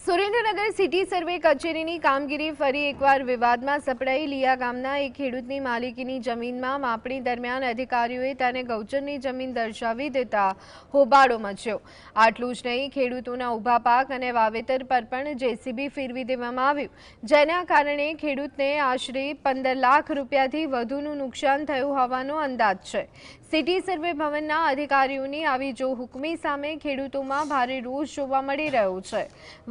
Surendranagar city survey કચેરીની કામગીરી ફરી એકવાર વિવાદમાં સપડાઈ। લીયા ગામના એક ખેડૂતની માલિકીની જમીનમાં માપણી દરમિયાન અધિકારીઓએ તેને ગૌચરની જમીન દર્શાવી દેતા હોબાળો મચ્યો। આટલું જ નહીં, ખેડૂતોના ઊભા પાક અને વાવેતર પર પણ જેસીબી ફેરવી દેવામાં આવ્યું, જેના કારણે ખેડૂતને આશરે 15 લાખ રૂપિયાથી વધુનું નુકસાન થયું હોવાનો અંદાજ છે। સિટી સર્વે ભવનના અધિકારીઓની આવી જોહુકમી સામે ખેડૂતોમાં ભારે રોષ જોવા મળી રહ્યો છે।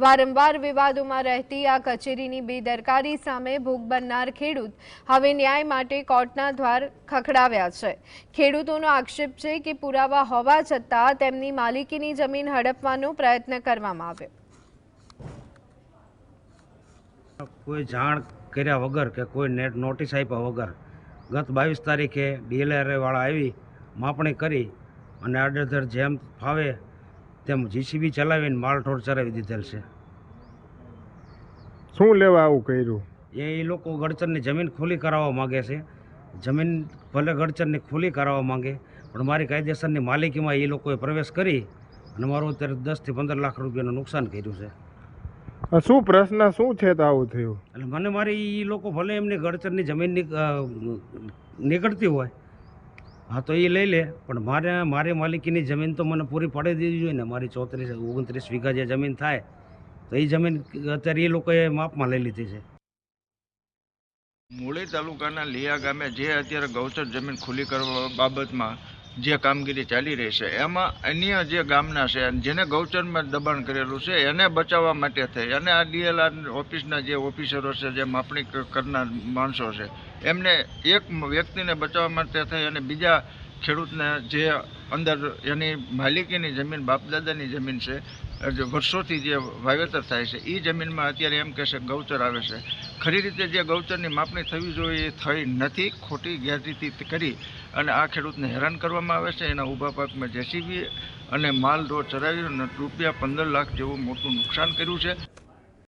વારંવાર વિવાદોમાં રહેતી આ કચેરીની બેદરકારી સામે ભોગ બનનાર ખેડૂત હવે ન્યાય માટે કોર્ટના દ્વાર ખખડાવ્યા છે। ખેડૂતોનો આક્ષેપ છે કે પુરાવા હોવા છતાં તેમની માલિકીની જમીન હડપવાનો પ્રયત્ન કરવામાં આવ્યો। કોઈ જાણ કર્યા વગર કે કોઈ નોટિસ આપ્યા વગર ગત 22 તારીખે ડીએલઆર વાળા આવી માપણી કરી અને આડેધડ જેમ ફાવે તેમ જીસીબી ચલાવીને માલઢોર ચરાવી દીધેલ છે। શું લેવા આવું કર્યું? એ લોકો ગડચરની જમીન ખુલ્લી કરાવવા માગે છે। જમીન ભલે ગડચરની ખુલ્લી કરાવવા માંગે, પણ મારી કાયદેસરની માલિકીમાં એ લોકોએ પ્રવેશ કરી અને મારું અત્યારે 10 થી 15 લાખ રૂપિયાનું નુકસાન કર્યું છે। શું પ્રશ્ન શું છે તો આવું થયું? એટલે મને મારી એ લોકો ભલે એમની ગડચરની જમીન નીકળતી હોય, હા તો એ લઈ લે, પણ મારી માલિકીની જમીન તો મને પૂરી પાડી દેવી જોઈએ ને। મારી 34-29 વીઘા જે જમીન થાય તો એ જમીન અત્યારે એ લોકોએ માપમાં લઈ લીધી છે। મૂળી તાલુકાના લીયા ગામે જે અત્યારે ગૌચર જમીન ખુલ્લી કરવા બાબતમાં જે કામગીરી ચાલી રહી છે, એમાં અન્ય જે ગામના છે જેને ગૌચરમાં દબાણ કરેલું છે એને બચાવવા માટે થઈ અને આ ડીએલઆર ઓફિસના જે ઓફિસરો છે, જે માપણી કરનાર માણસો છે, એમને એક વ્યક્તિને બચાવવા માટે થઈ અને બીજા ખેડૂતને જે અંદર એની માલિકીની જમીન બાપદાદાની જમીન છે, વર્ષોથી જે વાવેતર થાય છે, એ જમીનમાં અત્યારે એમ કહેશે ગૌચર આવે છે। ખરી રીતે જે ગૌચરની માપણી થવી જોઈએ એ થઈ નથી, ખોટી ગેરરીતિ કરી અને આ ખેડૂતને હેરાન કરવામાં આવે છે। એના ઊભા પાકમાં જેસીબી અને માલ ઢોર ચરાવી રૂપિયા 15 લાખ જેવું મોટું નુકસાન કર્યું છે।